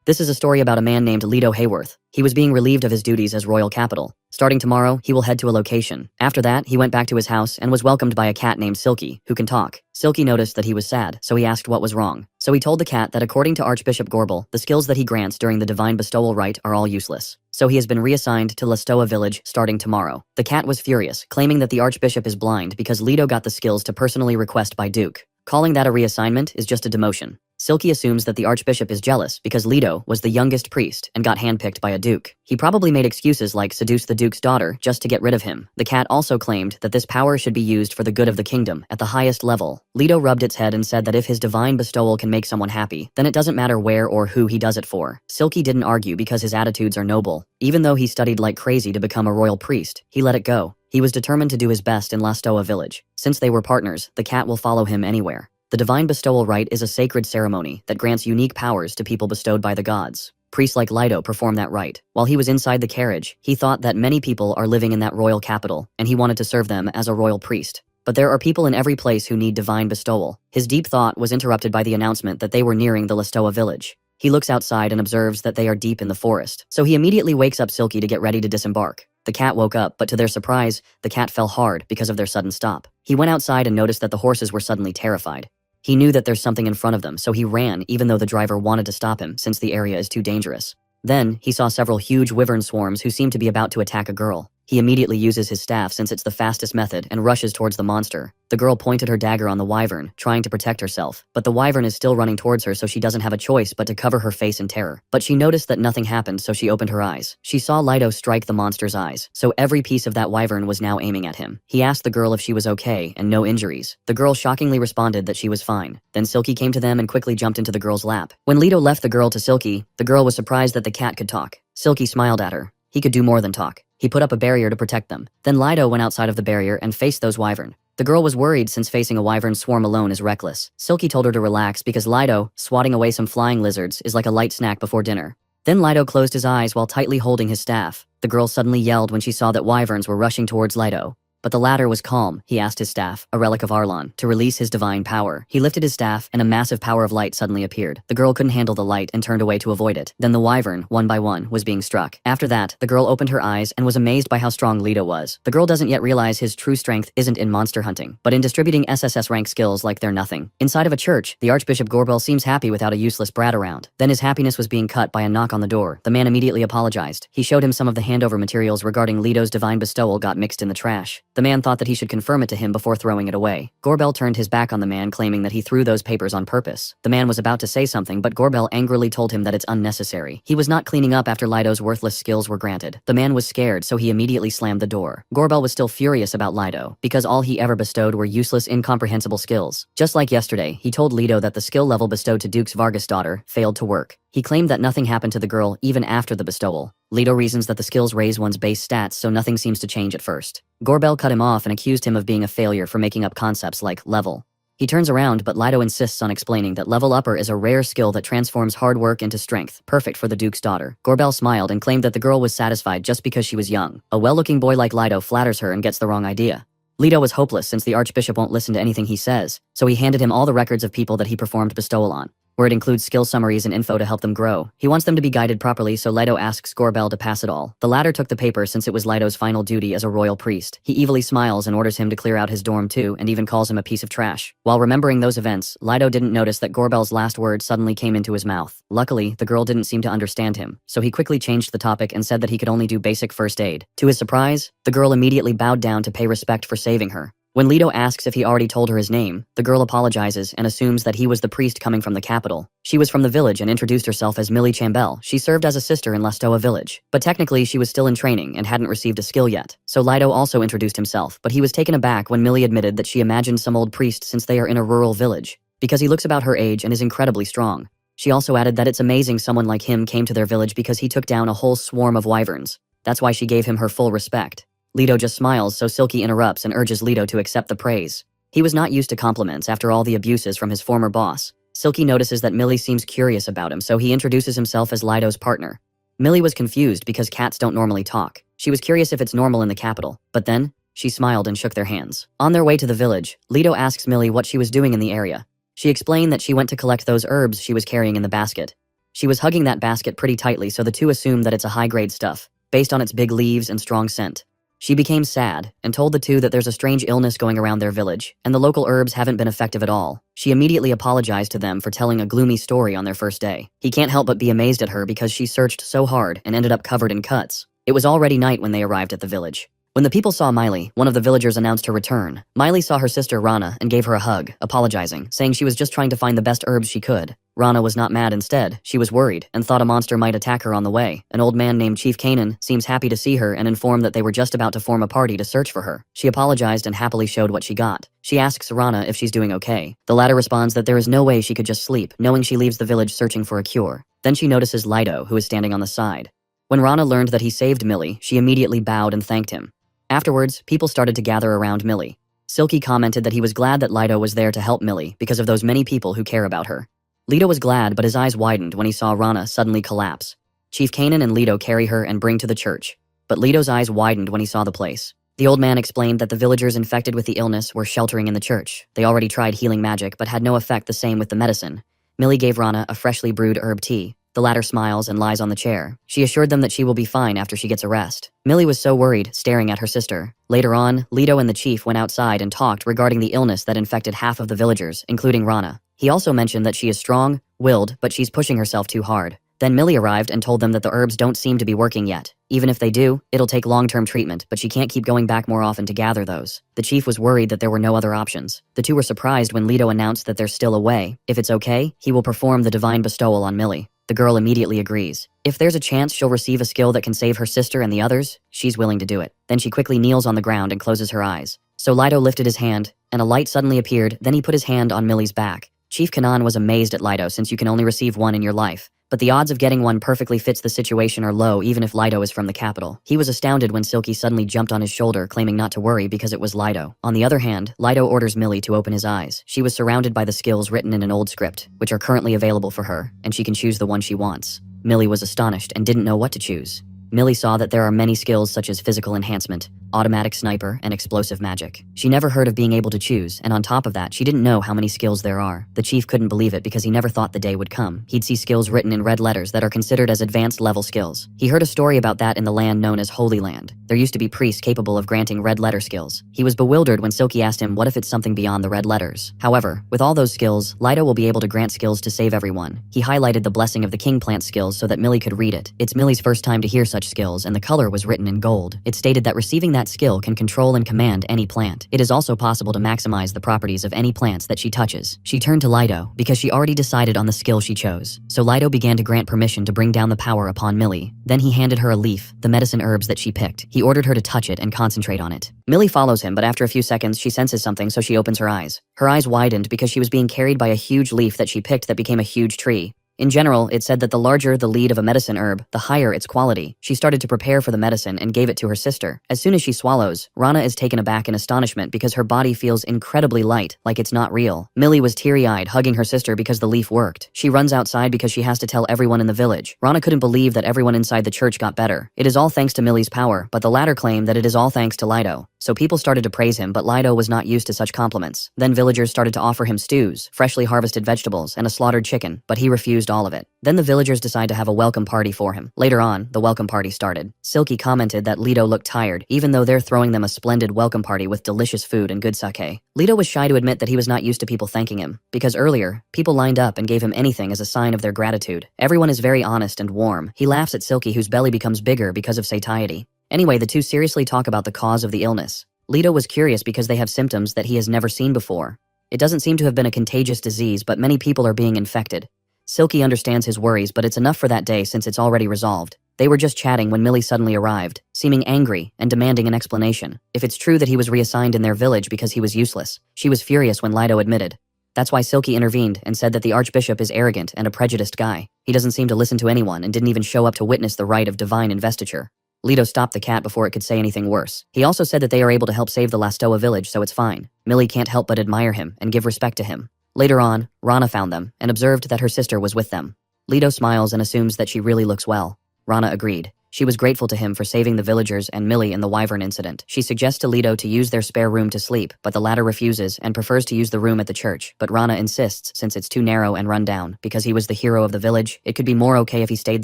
This is a story about a man named Leto Hayworth. He was being relieved of his duties as royal capital. Starting tomorrow, he will head to a location. After that, he went back to his house and was welcomed by a cat named Silky, who can talk. Silky noticed that he was sad, so he asked what was wrong. So he told the cat that according to Archbishop Gorbel, the skills that he grants during the divine bestowal rite are all useless. So he has been reassigned to Lastoa village starting tomorrow. The cat was furious, claiming that the Archbishop is blind because Leto got the skills to personally request by Duke. Calling that a reassignment is just a demotion. Silky assumes that the Archbishop is jealous because Leto was the youngest priest and got handpicked by a duke. He probably made excuses like seduce the duke's daughter just to get rid of him. The cat also claimed that this power should be used for the good of the kingdom at the highest level. Leto rubbed its head and said that if his divine bestowal can make someone happy, then it doesn't matter where or who he does it for. Silky didn't argue because his attitudes are noble. Even though he studied like crazy to become a royal priest, he let it go. He was determined to do his best in Lastoa village. Since they were partners, the cat will follow him anywhere. The divine bestowal rite is a sacred ceremony that grants unique powers to people bestowed by the gods. Priests like Leto perform that rite. While he was inside the carriage, he thought that many people are living in that royal capital, and he wanted to serve them as a royal priest. But there are people in every place who need divine bestowal. His deep thought was interrupted by the announcement that they were nearing the Lastoa village. He looks outside and observes that they are deep in the forest, so he immediately wakes up Silky to get ready to disembark. The cat woke up, but to their surprise, the cat fell hard because of their sudden stop. He went outside and noticed that the horses were suddenly terrified. He knew that there's something in front of them, so he ran even though the driver wanted to stop him since the area is too dangerous. Then, he saw several huge wyvern swarms who seemed to be about to attack a girl. He immediately uses his staff since it's the fastest method and rushes towards the monster. The girl pointed her dagger on the wyvern, trying to protect herself, but the wyvern is still running towards her, so she doesn't have a choice but to cover her face in terror. But she noticed that nothing happened, so she opened her eyes. She saw Leto strike the monster's eyes, so every piece of that wyvern was now aiming at him. He asked the girl if she was okay and no injuries. The girl shockingly responded that she was fine. Then Silky came to them and quickly jumped into the girl's lap. When Leto left the girl to Silky, the girl was surprised that the cat could talk. Silky smiled at her. He could do more than talk. He put up a barrier to protect them. Then Leto went outside of the barrier and faced those wyvern. The girl was worried since facing a wyvern swarm alone is reckless. Silky told her to relax because Leto, swatting away some flying lizards, is like a light snack before dinner. Then Leto closed his eyes while tightly holding his staff. The girl suddenly yelled when she saw that wyverns were rushing towards Leto. But the latter was calm. He asked his staff, a relic of Arlon, to release his divine power. He lifted his staff, and a massive power of light suddenly appeared. The girl couldn't handle the light and turned away to avoid it. Then the wyvern, one by one, was being struck. After that, the girl opened her eyes and was amazed by how strong Leto was. The girl doesn't yet realize his true strength isn't in monster hunting, but in distributing SSS rank skills like they're nothing. Inside of a church, the Archbishop Gorbel seems happy without a useless brat around. Then his happiness was being cut by a knock on the door. The man immediately apologized. He showed him some of the handover materials regarding Leto's divine bestowal got mixed in the trash. The man thought that he should confirm it to him before throwing it away. Gorbel turned his back on the man, claiming that he threw those papers on purpose. The man was about to say something, but Gorbel angrily told him that it's unnecessary. He was not cleaning up after Leto's worthless skills were granted. The man was scared, so he immediately slammed the door. Gorbel was still furious about Leto, because all he ever bestowed were useless, incomprehensible skills. Just like yesterday, he told Leto that the skill level bestowed to Duke's Vargas daughter failed to work. He claimed that nothing happened to the girl even after the bestowal. Leto reasons that the skills raise one's base stats, so nothing seems to change at first. Gorbel cut him off and accused him of being a failure for making up concepts like level. He turns around, but Leto insists on explaining that level upper is a rare skill that transforms hard work into strength, perfect for the Duke's daughter. Gorbel smiled and claimed that the girl was satisfied just because she was young. A well-looking boy like Leto flatters her and gets the wrong idea. Leto was hopeless since the Archbishop won't listen to anything he says, so he handed him all the records of people that he performed bestowal on, where it includes skill summaries and info to help them grow. He wants them to be guided properly, so Leto asks Gorbel to pass it all. The latter took the paper since it was Leto's final duty as a royal priest. He evilly smiles and orders him to clear out his dorm too, and even calls him a piece of trash. While remembering those events, Leto didn't notice that Gorbel's last word suddenly came into his mouth. Luckily, the girl didn't seem to understand him, so he quickly changed the topic and said that he could only do basic first aid. To his surprise, the girl immediately bowed down to pay respect for saving her. When Leto asks if he already told her his name, the girl apologizes and assumes that he was the priest coming from the capital. She was from the village and introduced herself as Millie Chambel. She served as a sister in Lastoa village, but technically she was still in training and hadn't received a skill yet. So Leto also introduced himself, but he was taken aback when Millie admitted that she imagined some old priest since they are in a rural village, because he looks about her age and is incredibly strong. She also added that it's amazing someone like him came to their village because he took down a whole swarm of wyverns. That's why she gave him her full respect. Leto just smiles, so Silky interrupts and urges Leto to accept the praise. He was not used to compliments after all the abuses from his former boss. Silky notices that Millie seems curious about him, so he introduces himself as Leto's partner. Millie was confused because cats don't normally talk. She was curious if it's normal in the capital, but then, she smiled and shook their hands. On their way to the village, Leto asks Millie what she was doing in the area. She explained that she went to collect those herbs she was carrying in the basket. She was hugging that basket pretty tightly, so the two assumed that it's a high-grade stuff, based on its big leaves and strong scent. She became sad and told the two that there's a strange illness going around their village, and the local herbs haven't been effective at all. She immediately apologized to them for telling a gloomy story on their first day. He can't help but be amazed at her because she searched so hard and ended up covered in cuts. It was already night when they arrived at the village. When the people saw Miley, one of the villagers announced her return. Miley saw her sister Rana and gave her a hug, apologizing, saying she was just trying to find the best herbs she could. Rana was not mad. Instead, she was worried and thought a monster might attack her on the way. An old man named Chief Kanan seems happy to see her and informed that they were just about to form a party to search for her. She apologized and happily showed what she got. She asks Rana if she's doing okay. The latter responds that there is no way she could just sleep, knowing she leaves the village searching for a cure. Then she notices Lido, who is standing on the side. When Rana learned that he saved Millie, she immediately bowed and thanked him. Afterwards, people started to gather around Millie. Silky commented that he was glad that Lido was there to help Millie because of those many people who care about her. Lido was glad, but his eyes widened when he saw Rana suddenly collapse. Chief Kanan and Lido carry her and bring to the church, but Lido's eyes widened when he saw the place. The old man explained that the villagers infected with the illness were sheltering in the church. They already tried healing magic, but had no effect, the same with the medicine. Millie gave Rana a freshly brewed herb tea. The latter smiles and lies on the chair. She assured them that she will be fine after she gets a rest. Millie was so worried, staring at her sister. Later on, Lido and the chief went outside and talked regarding the illness that infected half of the villagers, including Rana. He also mentioned that she is strong-willed, but she's pushing herself too hard. Then Millie arrived and told them that the herbs don't seem to be working yet. Even if they do, it'll take long-term treatment, but she can't keep going back more often to gather those. The chief was worried that there were no other options. The two were surprised when Lido announced that there's still a way. If it's okay, he will perform the divine bestowal on Millie. The girl immediately agrees. If there's a chance she'll receive a skill that can save her sister and the others, she's willing to do it. Then she quickly kneels on the ground and closes her eyes. So Lido lifted his hand, and a light suddenly appeared, then he put his hand on Millie's back. Chief Kanan was amazed at Lido since you can only receive one in your life. But the odds of getting one perfectly fits the situation are low even if Lido is from the capital. He was astounded when Silky suddenly jumped on his shoulder, claiming not to worry because it was Lido. On the other hand, Lido orders Millie to open his eyes. She was surrounded by the skills written in an old script, which are currently available for her, and she can choose the one she wants. Millie was astonished and didn't know what to choose. Millie saw that there are many skills such as physical enhancement, automatic sniper, and explosive magic. She never heard of being able to choose, and on top of that, she didn't know how many skills there are. The chief couldn't believe it because he never thought the day would come. He'd see skills written in red letters that are considered as advanced level skills. He heard a story about that in the land known as Holy Land. There used to be priests capable of granting red letter skills. He was bewildered when Silky asked him what if it's something beyond the red letters. However, with all those skills, Lido will be able to grant skills to save everyone. He highlighted the blessing of the king plant skills so that Millie could read it. It's Millie's first time to hear such skills, and the color was written in gold. It stated that receiving that skill can control and command any plant. It is also possible to maximize the properties of any plants that she touches. She turned to Lido because she already decided on the skill she chose. So Lido began to grant permission to bring down the power upon Millie. Then he handed her a leaf, the medicine herbs that she picked. He ordered her to touch it and concentrate on it. Millie follows him, but after a few seconds she senses something, so she opens her eyes. Her eyes widened because she was being carried by a huge leaf that she picked that became a huge tree. In general, it said that the larger the lead of a medicine herb, the higher its quality. She started to prepare for the medicine and gave it to her sister. As soon as she swallows, Rana is taken aback in astonishment because her body feels incredibly light, like it's not real. Millie was teary-eyed, hugging her sister because the leaf worked. She runs outside because she has to tell everyone in the village. Rana couldn't believe that everyone inside the church got better. It is all thanks to Millie's power, but the latter claimed that it is all thanks to Lido. So people started to praise him, but Lido was not used to such compliments. Then villagers started to offer him stews, freshly harvested vegetables, and a slaughtered chicken, but he refused all of it. Then the villagers decide to have a welcome party for him. Later on, the welcome party started. Silky commented that Lido looked tired, even though they're throwing them a splendid welcome party with delicious food and good sake. Lido was shy to admit that he was not used to people thanking him, because earlier, people lined up and gave him anything as a sign of their gratitude. Everyone is very honest and warm. He laughs at Silky, whose belly becomes bigger because of satiety. Anyway, the two seriously talk about the cause of the illness. Lido was curious because they have symptoms that he has never seen before. It doesn't seem to have been a contagious disease, but many people are being infected. Silky understands his worries, but it's enough for that day since it's already resolved. They were just chatting when Millie suddenly arrived, seeming angry and demanding an explanation. If it's true that he was reassigned in their village because he was useless, she was furious when Lido admitted. That's why Silky intervened and said that the Archbishop is arrogant and a prejudiced guy. He doesn't seem to listen to anyone and didn't even show up to witness the rite of divine investiture. Lido stopped the cat before it could say anything worse. He also said that they are able to help save the Lastoa village, so it's fine. Millie can't help but admire him and give respect to him. Later on, Rana found them and observed that her sister was with them. Lido smiles and assumes that she really looks well. Rana agreed. She was grateful to him for saving the villagers and Millie in the wyvern incident. She suggests to Leto to use their spare room to sleep, but the latter refuses and prefers to use the room at the church. But Rana insists since it's too narrow and run down. Because he was the hero of the village, it could be more okay if he stayed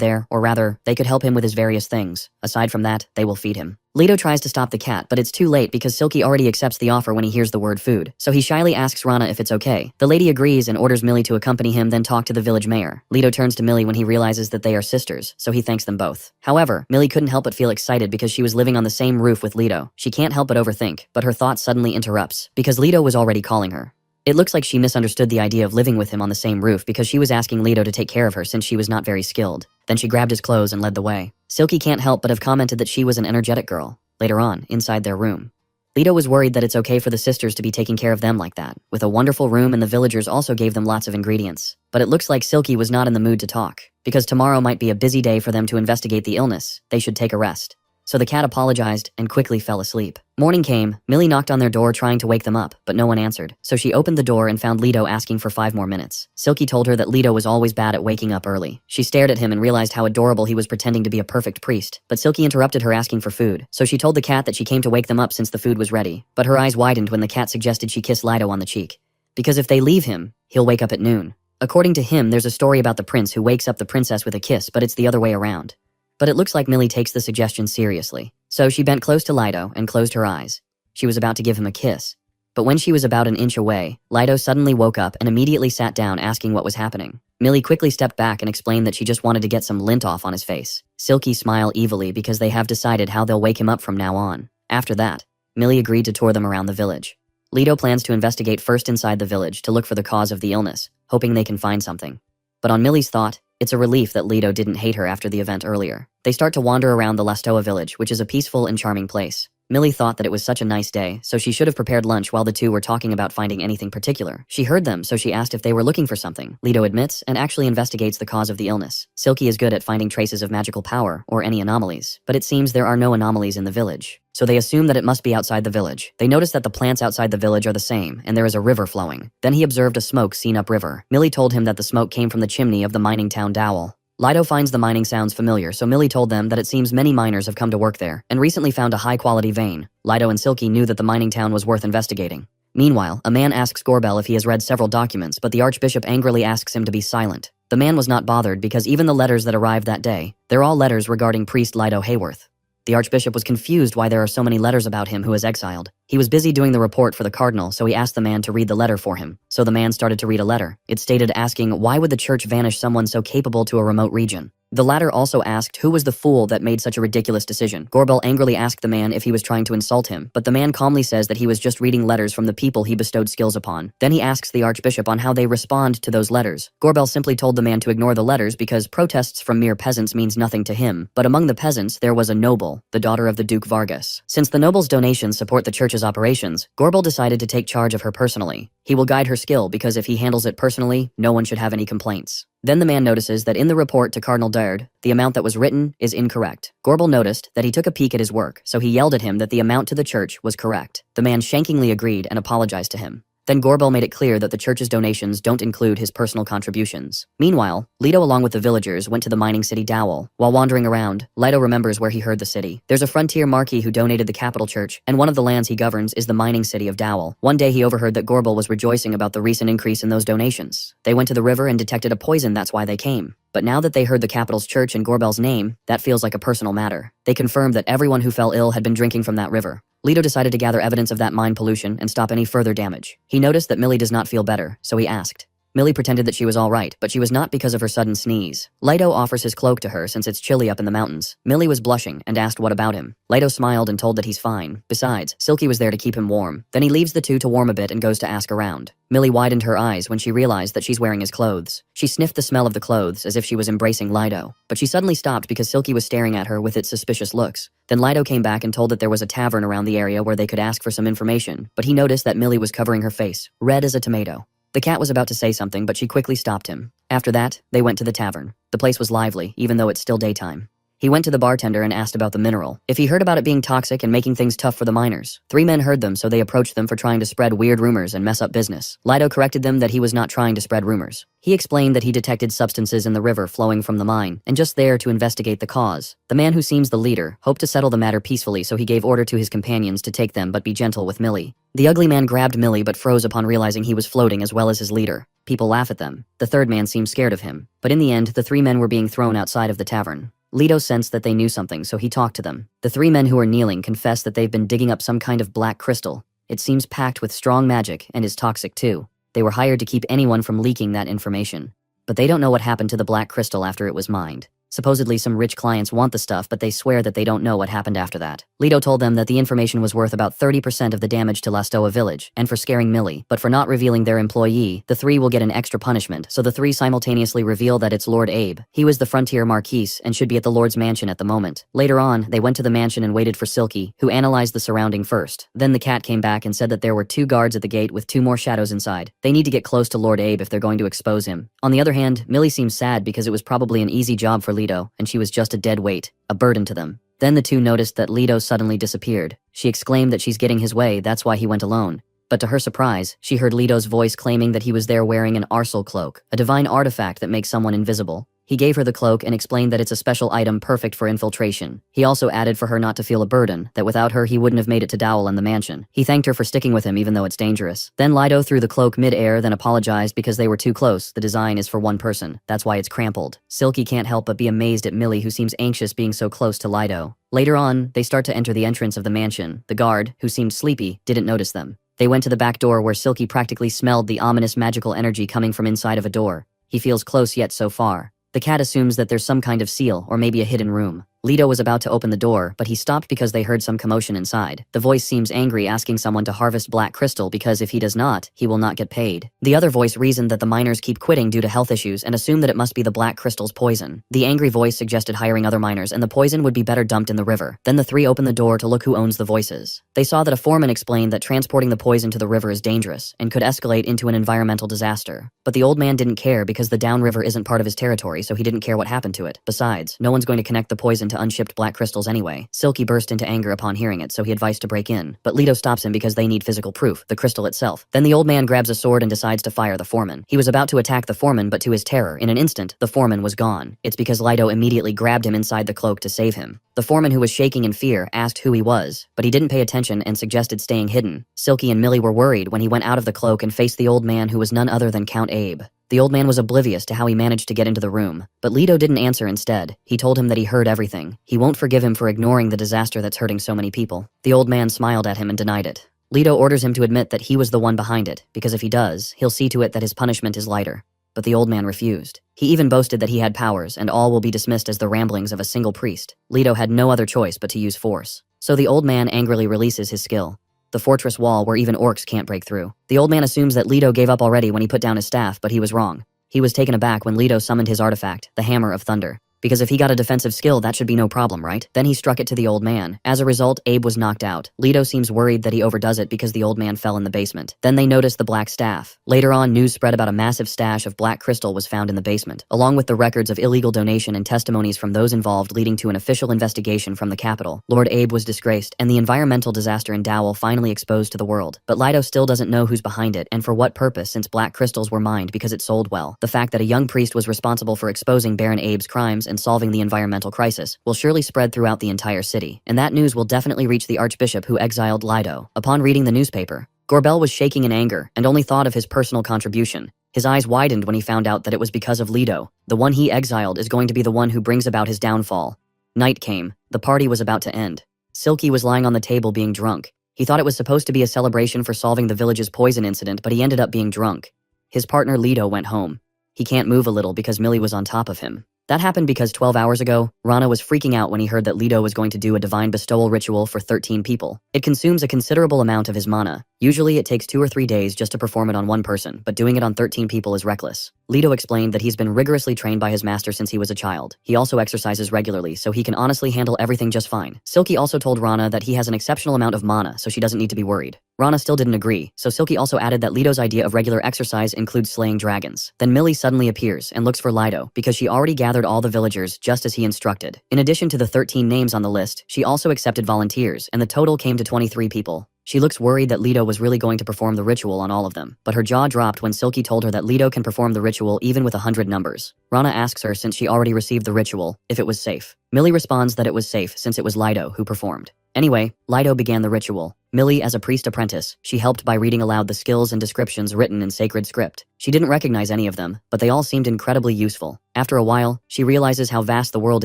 there, or rather, they could help him with his various things. Aside from that, they will feed him. Leto tries to stop the cat, but it's too late because Silky already accepts the offer when he hears the word food. So he shyly asks Rana if it's okay. The lady agrees and orders Millie to accompany him, then talk to the village mayor. Leto turns to Millie when he realizes that they are sisters, so he thanks them both. However, Millie couldn't help but feel excited because she was living on the same roof with Leto. She can't help but overthink, but her thought suddenly interrupts, because Leto was already calling her. It looks like she misunderstood the idea of living with him on the same roof because she was asking Leto to take care of her since she was not very skilled. Then she grabbed his clothes and led the way. Silky can't help but have commented that she was an energetic girl. Later on, inside their room, Leto was worried that it's okay for the sisters to be taking care of them like that, with a wonderful room, and the villagers also gave them lots of ingredients. But it looks like Silky was not in the mood to talk. Because tomorrow might be a busy day for them to investigate the illness, they should take a rest. So the cat apologized and quickly fell asleep. Morning came, Millie knocked on their door trying to wake them up, but no one answered. So she opened the door and found Leto asking for 5 more minutes. Silky told her that Leto was always bad at waking up early. She stared at him and realized how adorable he was pretending to be a perfect priest. But Silky interrupted her asking for food, so she told the cat that she came to wake them up since the food was ready. But her eyes widened when the cat suggested she kiss Leto on the cheek. Because if they leave him, he'll wake up at noon. According to him, there's a story about the prince who wakes up the princess with a kiss, but it's the other way around. But it looks like Millie takes the suggestion seriously. So she bent close to Leto and closed her eyes. She was about to give him a kiss. But when she was about an inch away, Leto suddenly woke up and immediately sat down asking what was happening. Millie quickly stepped back and explained that she just wanted to get some lint off on his face. Silky smiled evilly because they have decided how they'll wake him up from now on. After that, Millie agreed to tour them around the village. Leto plans to investigate first inside the village to look for the cause of the illness, hoping they can find something. But on Millie's thought, it's a relief that Leto didn't hate her after the event earlier. They start to wander around the Lastoa village, which is a peaceful and charming place. Millie thought that it was such a nice day, so she should have prepared lunch while the two were talking about finding anything particular. She heard them, so she asked if they were looking for something. Leto admits and actually investigates the cause of the illness. Silky is good at finding traces of magical power or any anomalies, but it seems there are no anomalies in the village. So they assume that it must be outside the village. They notice that the plants outside the village are the same, and there is a river flowing. Then he observed a smoke seen upriver. Millie told him that the smoke came from the chimney of the mining town Dowell. Leto finds the mining sounds familiar, so Millie told them that it seems many miners have come to work there, and recently found a high-quality vein. Leto and Silky knew that the mining town was worth investigating. Meanwhile, a man asks Gorbel if he has read several documents, but the Archbishop angrily asks him to be silent. The man was not bothered because even the letters that arrived that day, they're all letters regarding priest Leto Hayworth. The Archbishop was confused why there are so many letters about him who is exiled. He was busy doing the report for the cardinal, so he asked the man to read the letter for him. So the man started to read a letter. It stated asking, why would the church vanish someone so capable to a remote region? The latter also asked who was the fool that made such a ridiculous decision. Gorbel angrily asked the man if he was trying to insult him, but the man calmly says that he was just reading letters from the people he bestowed skills upon. Then he asks the Archbishop on how they respond to those letters. Gorbel simply told the man to ignore the letters because protests from mere peasants means nothing to him. But among the peasants, there was a noble, the daughter of the Duke Vargas. Since the noble's donations support the church's operations, Gorbel decided to take charge of her personally. He will guide her skill because if he handles it personally, no one should have any complaints. Then the man notices that in the report to Cardinal Dard, the amount that was written is incorrect. Gorbel noticed that he took a peek at his work, so he yelled at him that the amount to the church was correct. The man shankingly agreed and apologized to him. Then Gorbel made it clear that the church's donations don't include his personal contributions. Meanwhile, Leto along with the villagers went to the mining city Dowell. While wandering around, Leto remembers where he heard the city. There's a frontier marquis who donated the capital church, and one of the lands he governs is the mining city of Dowell. One day he overheard that Gorbel was rejoicing about the recent increase in those donations. They went to the river and detected a poison, that's why they came. But now that they heard the capital's church and Gorbel's name, that feels like a personal matter. They confirmed that everyone who fell ill had been drinking from that river. Leto decided to gather evidence of that mine pollution and stop any further damage. He noticed that Millie does not feel better, so he asked. Millie pretended that she was all right, but she was not because of her sudden sneeze. Leto offers his cloak to her since it's chilly up in the mountains. Millie was blushing and asked what about him. Leto smiled and told that he's fine. Besides, Silky was there to keep him warm. Then he leaves the two to warm a bit and goes to ask around. Millie widened her eyes when she realized that she's wearing his clothes. She sniffed the smell of the clothes as if she was embracing Leto, but she suddenly stopped because Silky was staring at her with its suspicious looks. Then Leto came back and told that there was a tavern around the area where they could ask for some information, but he noticed that Millie was covering her face, red as a tomato. The cat was about to say something, but she quickly stopped him. After that, they went to the tavern. The place was lively, even though it's still daytime. He went to the bartender and asked about the mineral, if he heard about it being toxic and making things tough for the miners. 3 men heard them, so they approached them for trying to spread weird rumors and mess up business. Lido corrected them that he was not trying to spread rumors. He explained that he detected substances in the river flowing from the mine, and just there to investigate the cause. The man who seems the leader hoped to settle the matter peacefully, so he gave order to his companions to take them but be gentle with Millie. The ugly man grabbed Millie but froze upon realizing he was floating as well as his leader. People laugh at them. The third man seemed scared of him. But in the end, the 3 men were being thrown outside of the tavern. Lido sensed that they knew something, so he talked to them. The 3 men who were kneeling confessed that they've been digging up some kind of black crystal. It seems packed with strong magic and is toxic too. They were hired to keep anyone from leaking that information. But they don't know what happened to the black crystal after it was mined. Supposedly some rich clients want the stuff, but they swear that they don't know what happened after that. Lido told them that the information was worth about 30% of the damage to Lastoa village, and for scaring Millie, but for not revealing their employee, the 3 will get an extra punishment, so the 3 simultaneously reveal that it's Lord Abe. He was the frontier marquis and should be at the Lord's mansion at the moment. Later on, they went to the mansion and waited for Silky, who analyzed the surrounding first. Then the cat came back and said that there were 2 guards at the gate with 2 more shadows inside. They need to get close to Lord Abe if they're going to expose him. On the other hand, Millie seems sad because it was probably an easy job for Lido, and she was just a dead weight, a burden to them. Then the 2 noticed that Lido suddenly disappeared. She exclaimed that she's getting his way, that's why he went alone. But to her surprise, she heard Lido's voice claiming that he was there wearing an Arsal cloak, a divine artifact that makes someone invisible. He gave her the cloak and explained that it's a special item perfect for infiltration. He also added for her not to feel a burden, that without her he wouldn't have made it to Dowell and the mansion. He thanked her for sticking with him even though it's dangerous. Then Lido threw the cloak mid-air, then apologized because they were too close. The design is for 1 person, that's why it's crumpled. Silky can't help but be amazed at Millie, who seems anxious being so close to Lido. Later on, they start to enter the entrance of the mansion. The guard, who seemed sleepy, didn't notice them. They went to the back door where Silky practically smelled the ominous magical energy coming from inside of a door. He feels close yet so far. The cat assumes that there's some kind of seal or maybe a hidden room. Lido was about to open the door, but he stopped because they heard some commotion inside. The voice seems angry, asking someone to harvest black crystal because if he does not, he will not get paid. The other voice reasoned that the miners keep quitting due to health issues and assumed that it must be the black crystal's poison. The angry voice suggested hiring other miners and the poison would be better dumped in the river. Then the 3 opened the door to look who owns the voices. They saw that a foreman explained that transporting the poison to the river is dangerous and could escalate into an environmental disaster. But the old man didn't care because the downriver isn't part of his territory, so he didn't care what happened to it. Besides, no one's going to connect the poison to unshipped black crystals anyway. Silky burst into anger upon hearing it, so he advised to break in. But Lido stops him because they need physical proof, the crystal itself. Then the old man grabs a sword and decides to fire the foreman. He was about to attack the foreman, but to his terror, in an instant, the foreman was gone. It's because Lido immediately grabbed him inside the cloak to save him. The foreman, who was shaking in fear, asked who he was, but he didn't pay attention and suggested staying hidden. Silky and Millie were worried when he went out of the cloak and faced the old man, who was none other than Count Abe. The old man was oblivious to how he managed to get into the room, but Lido didn't answer instead. He told him that he heard everything. He won't forgive him for ignoring the disaster that's hurting so many people. The old man smiled at him and denied it. Lido orders him to admit that he was the one behind it, because if he does, he'll see to it that his punishment is lighter. But the old man refused. He even boasted that he had powers, and all will be dismissed as the ramblings of a single priest. Lido had no other choice but to use force. So the old man angrily releases his skill. The fortress wall where even orcs can't break through. The old man assumes that Lido gave up already when he put down his staff, but he was wrong. He was taken aback when Lido summoned his artifact, the Hammer of Thunder. Because if he got a defensive skill, that should be no problem, right? Then he struck it to the old man. As a result, Abe was knocked out. Lido seems worried that he overdoes it because the old man fell in the basement. Then they noticed the black staff. Later on, news spread about a massive stash of black crystal was found in the basement, along with the records of illegal donation and testimonies from those involved, leading to an official investigation from the capital. Lord Abe was disgraced, and the environmental disaster in Dowell finally exposed to the world. But Lido still doesn't know who's behind it, and for what purpose, since black crystals were mined because it sold well. The fact that a young priest was responsible for exposing Baron Abe's crimes and solving the environmental crisis will surely spread throughout the entire city, and that news will definitely reach the archbishop who exiled Lido. Upon reading the newspaper, Gorbel was shaking in anger and only thought of his personal contribution. His eyes widened when he found out that it was because of Lido. The one he exiled is going to be the one who brings about his downfall. Night came. The party was about to end. Silky was lying on the table being drunk. He thought it was supposed to be a celebration for solving the village's poison incident, but he ended up being drunk. His partner Lido went home. He can't move a little because Millie was on top of him. That happened because 12 hours ago, Rana was freaking out when he heard that Lido was going to do a divine bestowal ritual for 13 people. It consumes a considerable amount of his mana. Usually it takes 2 or 3 days just to perform it on one person, but doing it on 13 people is reckless. Leto explained that he's been rigorously trained by his master since he was a child. He also exercises regularly, so he can honestly handle everything just fine. Silky also told Rana that he has an exceptional amount of mana, so she doesn't need to be worried. Rana still didn't agree, so Silky also added that Leto's idea of regular exercise includes slaying dragons. Then Millie suddenly appears and looks for Lido, because she already gathered all the villagers just as he instructed. In addition to the 13 names on the list, she also accepted volunteers, and the total came to 23 people. She looks worried that Leto was really going to perform the ritual on all of them, but her jaw dropped when Silky told her that Leto can perform the ritual even with 100 numbers. Rana asks her, since she already received the ritual, if it was safe. Millie responds that it was safe since it was Lido who performed. Anyway, Lido began the ritual. Millie, as a priest apprentice, she helped by reading aloud the skills and descriptions written in sacred script. She didn't recognize any of them, but they all seemed incredibly useful. After a while, she realizes how vast the world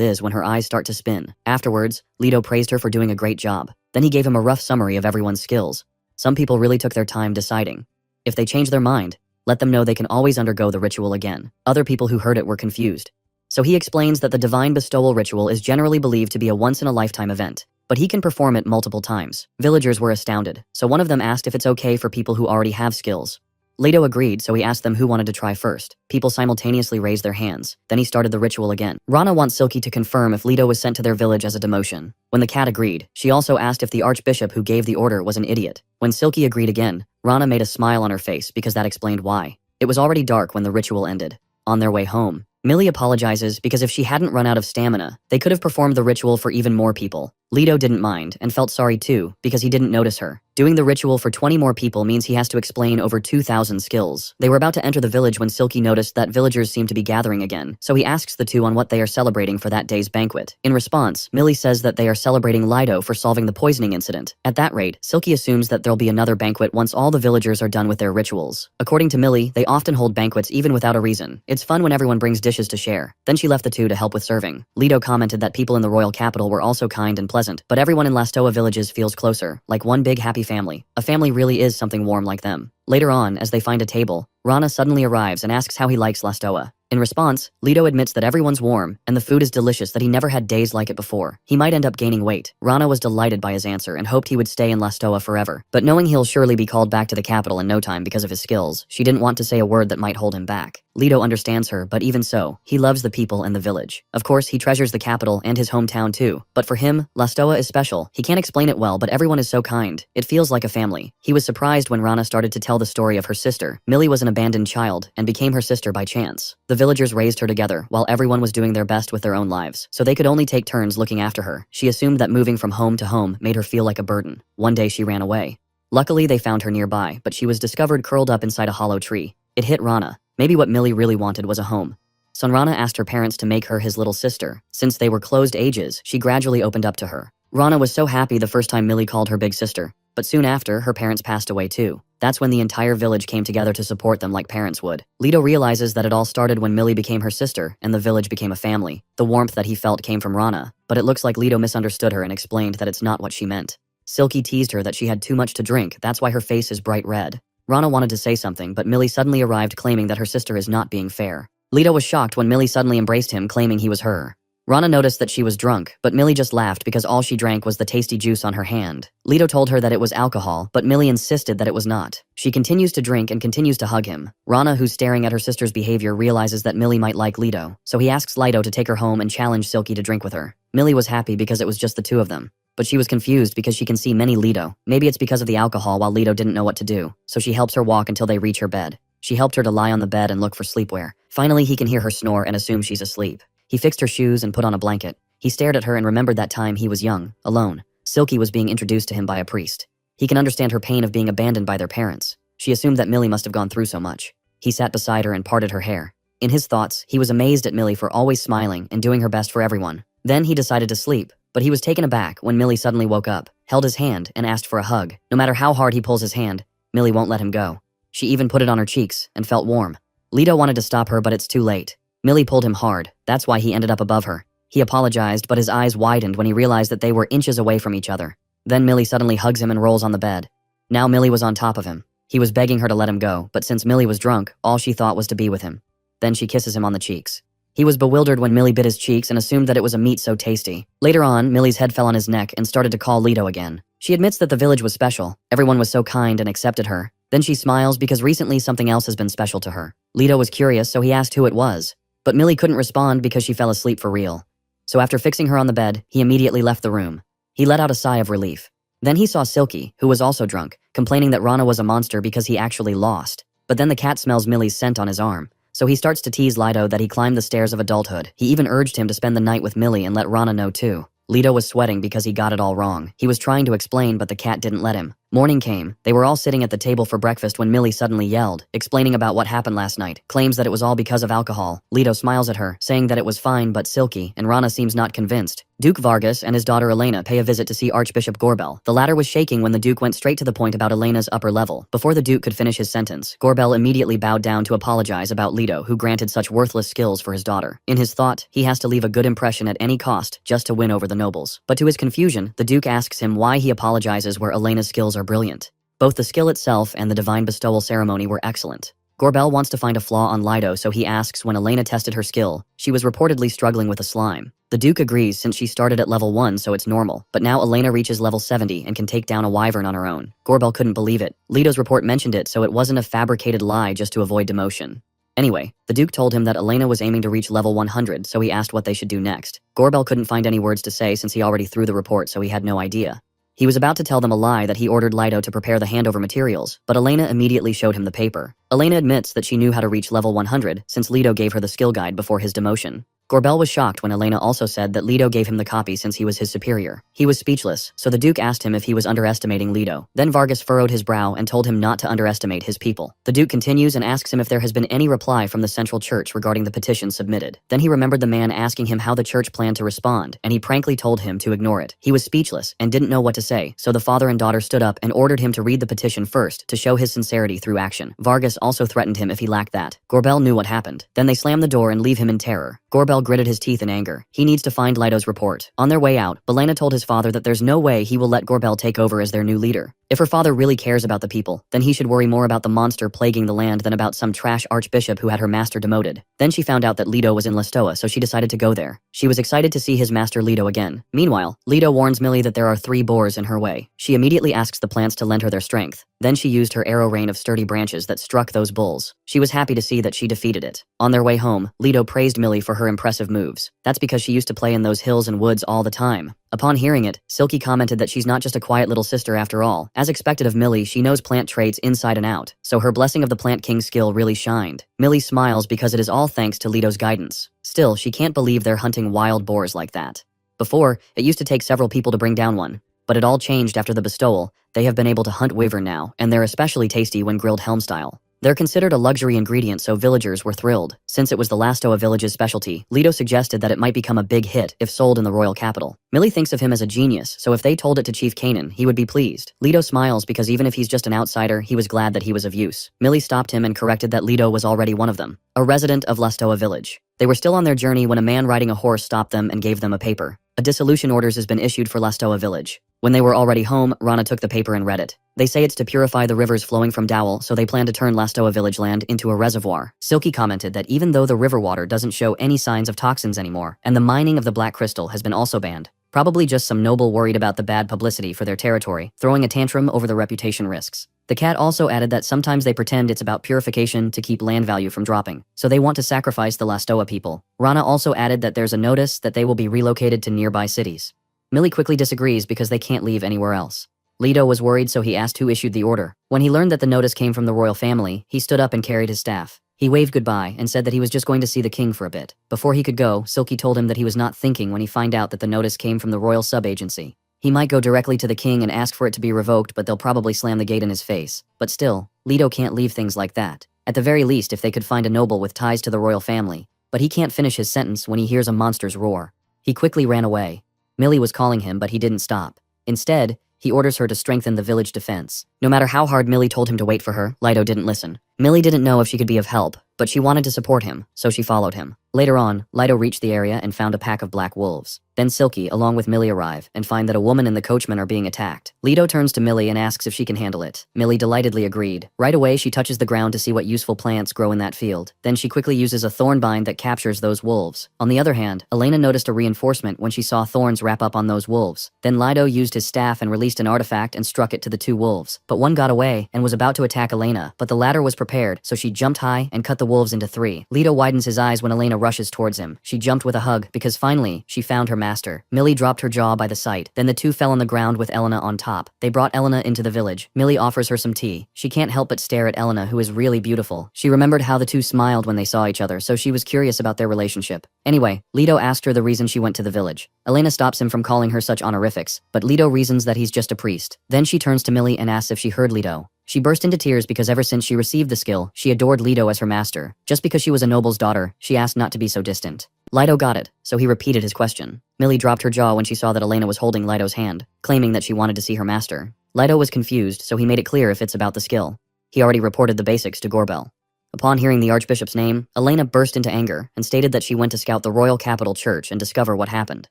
is when her eyes start to spin. Afterwards, Leto praised her for doing a great job. Then he gave him a rough summary of everyone's skills. Some people really took their time deciding. If they change their mind, let them know they can always undergo the ritual again. Other people who heard it were confused. So he explains that the divine bestowal ritual is generally believed to be a once-in-a-lifetime event, but he can perform it multiple times. Villagers were astounded, so one of them asked if it's okay for people who already have skills. Leto agreed, so he asked them who wanted to try first. People simultaneously raised their hands. Then he started the ritual again. Rana wants Silky to confirm if Leto was sent to their village as a demotion. When the cat agreed, she also asked if the archbishop who gave the order was an idiot. When Silky agreed again, Rana made a smile on her face because that explained why. It was already dark when the ritual ended. On their way home, Millie apologizes because if she hadn't run out of stamina, they could have performed the ritual for even more people. Leto didn't mind and felt sorry too because he didn't notice her. Doing the ritual for 20 more people means he has to explain over 2,000 skills. They were about to enter the village when Silky noticed that villagers seemed to be gathering again, so he asks the two on what they are celebrating for that day's banquet. In response, Millie says that they are celebrating Lido for solving the poisoning incident. At that rate, Silky assumes that there'll be another banquet once all the villagers are done with their rituals. According to Millie, they often hold banquets even without a reason. It's fun when everyone brings dishes to share. Then she left the two to help with serving. Leto commented that people in the royal capital were also kind and pleasant, but everyone in Lastoa villages feels closer, like one big happy family. A family really is something warm like them. Later on, as they find a table, Rana suddenly arrives and asks how he likes Lastoa. In response, Leto admits that everyone's warm, and the food is delicious that he never had days like it before. He might end up gaining weight. Rana was delighted by his answer and hoped he would stay in Lastoa forever. But knowing he'll surely be called back to the capital in no time because of his skills, she didn't want to say a word that might hold him back. Leto understands her, but even so, he loves the people and the village. Of course, he treasures the capital and his hometown too. But for him, Lastoa is special. He can't explain it well, but everyone is so kind. It feels like a family. He was surprised when Rana started to tell the story of her sister. Millie was an abandoned child and became her sister by chance. The villagers raised her together while everyone was doing their best with their own lives, so they could only take turns looking after her. She assumed that moving from home to home made her feel like a burden. One day she ran away. Luckily, they found her nearby, but she was discovered curled up inside a hollow tree. It hit Rana. Maybe what Millie really wanted was a home. So Rana asked her parents to make her his little sister. Since they were closed ages, she gradually opened up to her. Rana was so happy the first time Millie called her big sister, but soon after, her parents passed away too. That's when the entire village came together to support them like parents would. Leto realizes that it all started when Millie became her sister and the village became a family. The warmth that he felt came from Rana, but it looks like Leto misunderstood her and explained that it's not what she meant. Silky teased her that she had too much to drink, that's why her face is bright red. Rana wanted to say something, but Millie suddenly arrived claiming that her sister is not being fair. Leto was shocked when Millie suddenly embraced him, claiming he was her. Rana noticed that she was drunk, but Millie just laughed because all she drank was the tasty juice on her hand. Leto told her that it was alcohol, but Millie insisted that it was not. She continues to drink and continues to hug him. Rana, who's staring at her sister's behavior, realizes that Millie might like Leto, so he asks Leto to take her home and challenge Silky to drink with her. Millie was happy because it was just the two of them. But she was confused because she can see many Leto. Maybe it's because of the alcohol while Leto didn't know what to do, so she helps her walk until they reach her bed. She helped her to lie on the bed and look for sleepwear. Finally, he can hear her snore and assume she's asleep. He fixed her shoes and put on a blanket. He stared at her and remembered that time he was young, alone. Silky was being introduced to him by a priest. He can understand her pain of being abandoned by their parents. She assumed that Millie must have gone through so much. He sat beside her and parted her hair. In his thoughts, he was amazed at Millie for always smiling and doing her best for everyone. Then he decided to sleep, but he was taken aback when Millie suddenly woke up, held his hand, and asked for a hug. No matter how hard he pulls his hand, Millie won't let him go. She even put it on her cheeks and felt warm. Leto wanted to stop her, but it's too late. Millie pulled him hard. That's why he ended up above her. He apologized, but his eyes widened when he realized that they were inches away from each other. Then Millie suddenly hugs him and rolls on the bed. Now Millie was on top of him. He was begging her to let him go, but since Millie was drunk, all she thought was to be with him. Then she kisses him on the cheeks. He was bewildered when Millie bit his cheeks and assumed that it was a meat so tasty. Later on, Millie's head fell on his neck and started to call Leto again. She admits that the village was special. Everyone was so kind and accepted her. Then she smiles because recently something else has been special to her. Leto was curious, so he asked who it was. But Millie couldn't respond because she fell asleep for real. So after fixing her on the bed, he immediately left the room. He let out a sigh of relief. Then he saw Silky, who was also drunk, complaining that Rana was a monster because he actually lost. But then the cat smells Millie's scent on his arm. So he starts to tease Leto that he climbed the stairs of adulthood. He even urged him to spend the night with Millie and let Rana know too. Leto was sweating because he got it all wrong. He was trying to explain, but the cat didn't let him. Morning came. They were all sitting at the table for breakfast when Millie suddenly yelled, explaining about what happened last night, claims that it was all because of alcohol. Leto smiles at her, saying that it was fine but Silky, and Rana seems not convinced. Duke Vargas and his daughter Elena pay a visit to see Archbishop Gorbel. The latter was shaking when the Duke went straight to the point about Elena's upper level. Before the Duke could finish his sentence, Gorbel immediately bowed down to apologize about Leto, who granted such worthless skills for his daughter. In his thought, he has to leave a good impression at any cost, just to win over the nobles. But to his confusion, the Duke asks him why he apologizes where Elena's skills are brilliant. Both the skill itself and the divine bestowal ceremony were excellent. Gorbel wants to find a flaw on Leto, so he asks when Elena tested her skill. She was reportedly struggling with a slime. The Duke agrees since she started at level 1, so it's normal. But now Elena reaches level 70 and can take down a wyvern on her own. Gorbel couldn't believe it. Leto's report mentioned it, so it wasn't a fabricated lie just to avoid demotion. Anyway, the Duke told him that Elena was aiming to reach level 100, so he asked what they should do next. Gorbel couldn't find any words to say since he already threw the report, so he had no idea. He was about to tell them a lie that he ordered Leto to prepare the handover materials, but Elena immediately showed him the paper. Elena admits that she knew how to reach level 100 since Leto gave her the skill guide before his demotion. Gorbel was shocked when Elena also said that Leto gave him the copy since he was his superior. He was speechless, so the Duke asked him if he was underestimating Leto. Then Vargas furrowed his brow and told him not to underestimate his people. The Duke continues and asks him if there has been any reply from the Central Church regarding the petition submitted. Then he remembered the man asking him how the church planned to respond, and he prankly told him to ignore it. He was speechless and didn't know what to say, so the father and daughter stood up and ordered him to read the petition first to show his sincerity through action. Vargas also threatened him if he lacked that. Gorbel knew what happened. Then they slammed the door and leave him in terror. Gorbel gritted his teeth in anger. He needs to find Leto's report. On their way out, Belena told his father that there's no way he will let Gorbel take over as their new leader. If her father really cares about the people, then he should worry more about the monster plaguing the land than about some trash archbishop who had her master demoted. Then she found out that Leto was in Lastoa, so she decided to go there. She was excited to see his master Leto again. Meanwhile, Leto warns Millie that there are 3 boars in her way. She immediately asks the plants to lend her their strength. Then she used her arrow rain of sturdy branches that struck those bulls. She was happy to see that she defeated it. On their way home, Leto praised Millie for her impressive moves. That's because she used to play in those hills and woods all the time. Upon hearing it, Silky commented that she's not just a quiet little sister after all. As expected of Millie, she knows plant traits inside and out, so her blessing of the Plant King skill really shined. Millie smiles because it is all thanks to Leto's guidance. Still, she can't believe they're hunting wild boars like that. Before, it used to take several people to bring down one. But it all changed after the bestowal. They have been able to hunt wyvern now, and they're especially tasty when grilled helm style. They're considered a luxury ingredient, so villagers were thrilled. Since it was the Lastoa village's specialty, Leto suggested that it might become a big hit if sold in the royal capital. Millie thinks of him as a genius, so if they told it to Chief Kanan, he would be pleased. Leto smiles because even if he's just an outsider, he was glad that he was of use. Millie stopped him and corrected that Leto was already one of them, a resident of Lastoa village. They were still on their journey when a man riding a horse stopped them and gave them a paper. A dissolution orders has been issued for Lastoa village. When they were already home, Rana took the paper and read it. They say it's to purify the rivers flowing from Dowell, so they plan to turn Lastoa village land into a reservoir. Silky commented that even though the river water doesn't show any signs of toxins anymore, and the mining of the black crystal has been also banned. Probably just some noble worried about the bad publicity for their territory, throwing a tantrum over the reputation risks. The cat also added that sometimes they pretend it's about purification to keep land value from dropping, so they want to sacrifice the Lastoa people. Rana also added that there's a notice that they will be relocated to nearby cities. Millie quickly disagrees because they can't leave anywhere else. Leto was worried, so he asked who issued the order. When he learned that the notice came from the royal family, he stood up and carried his staff. He waved goodbye and said that he was just going to see the king for a bit. Before he could go, Silky told him that he was not thinking when he found out that the notice came from the royal sub-agency. He might go directly to the king and ask for it to be revoked, but they'll probably slam the gate in his face. But still, Leto can't leave things like that. At the very least, if they could find a noble with ties to the royal family. But he can't finish his sentence when he hears a monster's roar. He quickly ran away. Millie was calling him, but he didn't stop. Instead, he orders her to strengthen the village defense. No matter how hard Millie told him to wait for her, Leto didn't listen. Millie didn't know if she could be of help, but she wanted to support him, so she followed him. Later on, Lido reached the area and found a pack of black wolves. Then Silky, along with Millie, arrive and find that a woman and the coachman are being attacked. Lido turns to Millie and asks if she can handle it. Millie delightedly agreed. Right away, she touches the ground to see what useful plants grow in that field. Then she quickly uses a thorn bind that captures those wolves. On the other hand, Elena noticed a reinforcement when she saw thorns wrap up on those wolves. Then Lido used his staff and released an artifact and struck it to the two wolves. But one got away and was about to attack Elena, but the latter was prepared, so she jumped high and cut the wolves into three. Lido widens his eyes when Elena rushes towards him. She jumped with a hug because finally, she found her master. Millie dropped her jaw by the sight. Then the two fell on the ground with Elena on top. They brought Elena into the village. Millie offers her some tea. She can't help but stare at Elena, who is really beautiful. She remembered how the two smiled when they saw each other, so she was curious about their relationship. Anyway, Lido asked her the reason she went to the village. Elena stops him from calling her such honorifics, but Lido reasons that he's just a priest. Then she turns to Millie and asks if she heard Lido. She burst into tears because ever since she received the skill, she adored Lido as her master. Just because she was a noble's daughter, she asked not to be so distant. Lido got it, so he repeated his question. Millie dropped her jaw when she saw that Elena was holding Lido's hand, claiming that she wanted to see her master. Lido was confused, so he made it clear if it's about the skill. He already reported the basics to Gorbel. Upon hearing the Archbishop's name, Elena burst into anger and stated that she went to scout the royal capital church and discover what happened.